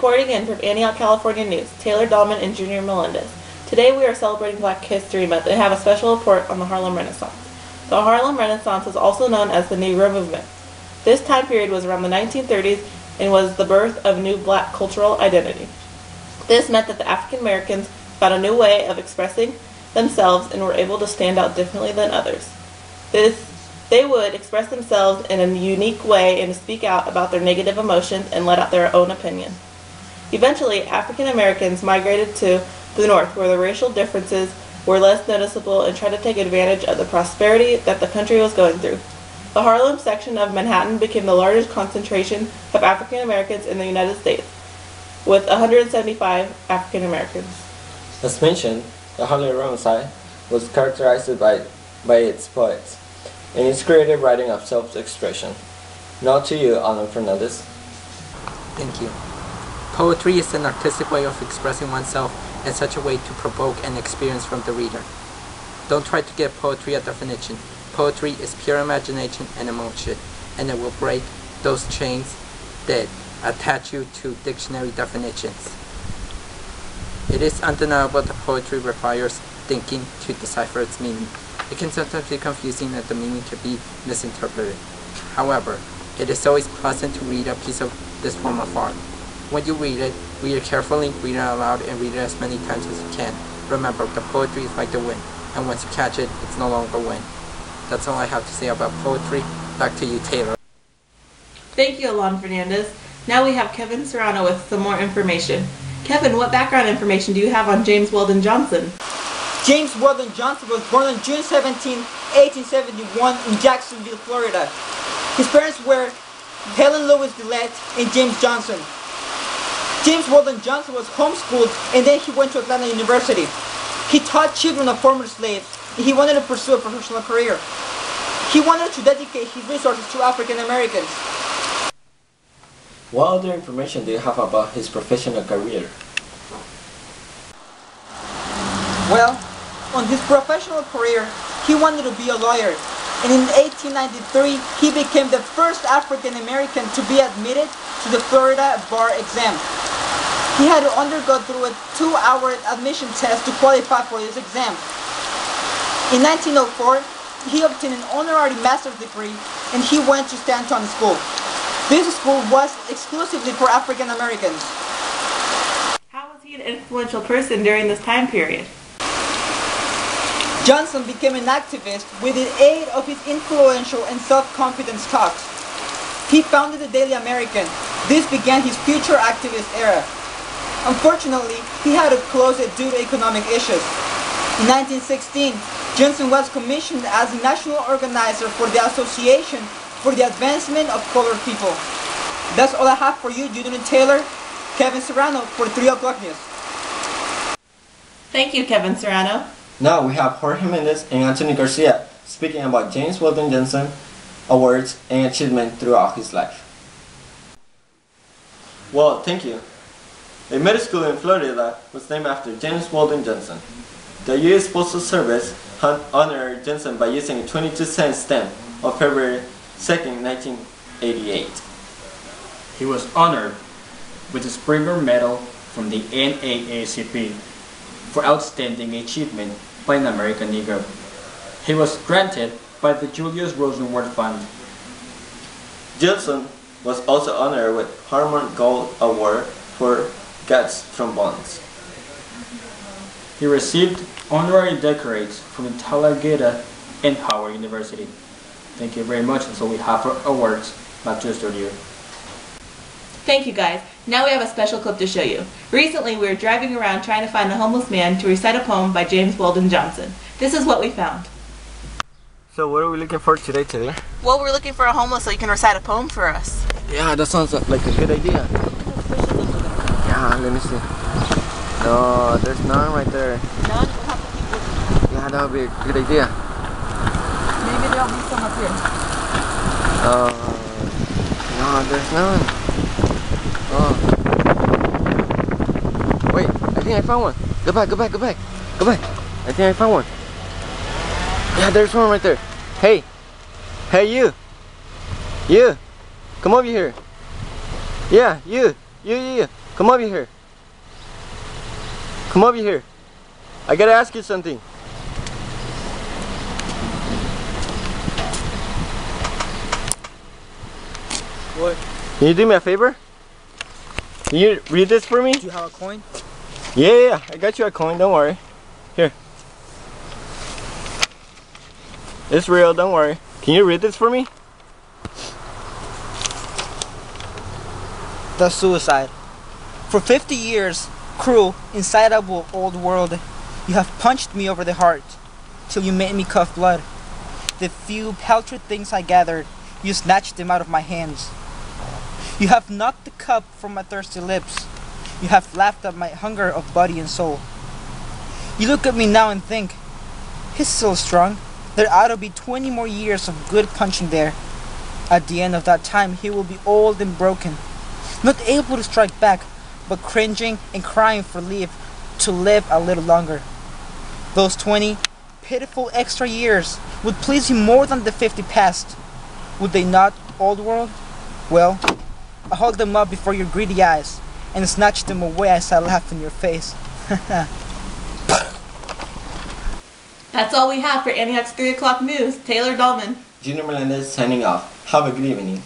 Reporting in from Antioch, California News, Taylor Dahlman and Junior Melendez. Today we are celebrating Black History Month and have a special report on the Harlem Renaissance. The Harlem Renaissance is also known as the Negro Movement. This time period was around the 1930s and was the birth of new black cultural identity. This meant that the African Americans found a new way of expressing themselves and were able to stand out differently than others. They would express themselves in a unique way and speak out about their negative emotions and let out their own opinion. Eventually, African Americans migrated to the North, where the racial differences were less noticeable, and tried to take advantage of the prosperity that the country was going through. The Harlem section of Manhattan became the largest concentration of African Americans in the United States, with 175 African Americans. As mentioned, the Harlem Renaissance was characterized by its poets and its creative writing of self-expression. Now to you, Alan Fernandez. Thank you. Poetry is an artistic way of expressing oneself in such a way to provoke an experience from the reader. Don't try to give poetry a definition. Poetry is pure imagination and emotion, and it will break those chains that attach you to dictionary definitions. It is undeniable that poetry requires thinking to decipher its meaning. It can sometimes be confusing and the meaning can be misinterpreted. However, it is always pleasant to read a piece of this form of art. When you read it carefully, read it aloud, and read it as many times as you can. Remember, the poetry is like the wind, and once you catch it, it's no longer wind. That's all I have to say about poetry. Back to you, Taylor. Thank you, Alon Fernandez. Now we have Kevin Serrano with some more information. Kevin, what background information do you have on James Weldon Johnson? James Weldon Johnson was born on June 17, 1871 in Jacksonville, Florida. His parents were Helen Louise Dillette and James Johnson. James Weldon Johnson was homeschooled and then he went to Atlanta University. He taught children of former slaves and he wanted to pursue a professional career. He wanted to dedicate his resources to African Americans. What other information do you have about his professional career? Well, on his professional career, he wanted to be a lawyer. And in 1893, he became the first African American to be admitted to the Florida bar exam. He had to undergo through a 2-hour admission test to qualify for this exam. In 1904, he obtained an honorary master's degree and he went to Stanton School. This school was exclusively for African Americans. How was he an influential person during this time period? Johnson became an activist with the aid of his influential and self-confidence talks. He founded the Daily American. This began his future activist era. Unfortunately, he had to close it due to economic issues. In 1916, Johnson was commissioned as the national organizer for the Association for the Advancement of Colored People. That's all I have for you, Junior Taylor. Kevin Serrano for 3 O'Clock News. Thank you, Kevin Serrano. Now we have Jorge Mendez and Anthony Garcia speaking about James Weldon Johnson awards and achievement throughout his life. Well, thank you. A middle school in Florida was named after James Weldon Johnson. The U.S. Postal Service honored Johnson by using a 22-cent stamp on February 2nd, 1988. He was honored with the Springer Medal from the NAACP for outstanding achievement by an American Negro. He was granted by the Julius Rosenworth Fund. Johnson was also honored with Harmon Gold Award for Guts Trombones. He received honorary doctorates from the Talladega and Howard University. Thank you very much. That's all we have for awards. Back to the studio. Thank you, guys. Now we have a special clip to show you. Recently, we were driving around trying to find a homeless man to recite a poem by James Weldon Johnson. This is what we found. So what are we looking for today, Taylor? Well, we're looking for a homeless so you can recite a poem for us. Yeah, that sounds like a good idea. Yeah, let me see. No, there's none right there. None? We'll have to keep looking. Yeah, that would be a good idea. Maybe there'll be some up here. No, there's none. Oh. Wait, I think I found one. Go back. I think I found one. Yeah, there's one right there. Hey, you. Come over here. Yeah, you. Come Come over here. Come over here. I gotta ask you something. What? Can you do me a favor? Can you read this for me? Do you have a coin? Yeah, I got you a coin, don't worry. Here. It's real, don't worry. Can you read this for me? The suicide. For 50 years, cruel, insatiable old world, you have punched me over the heart, till you made me cough blood. The few paltry things I gathered, you snatched them out of my hands. You have knocked the cup from my thirsty lips. You have laughed at my hunger of body and soul. You look at me now and think, he's still strong. There ought to be 20 more years of good punching there. At the end of that time, he will be old and broken, not able to strike back, but cringing and crying for leave to live a little longer. Those 20 pitiful extra years would please you more than the 50 past. Would they not, old world? Well, I hold them up before your greedy eyes and snatch them away as I laugh in your face. That's all we have for Antioch's 3 o'clock news. Taylor Dahlman. Junior Melendez signing off. Have a good evening.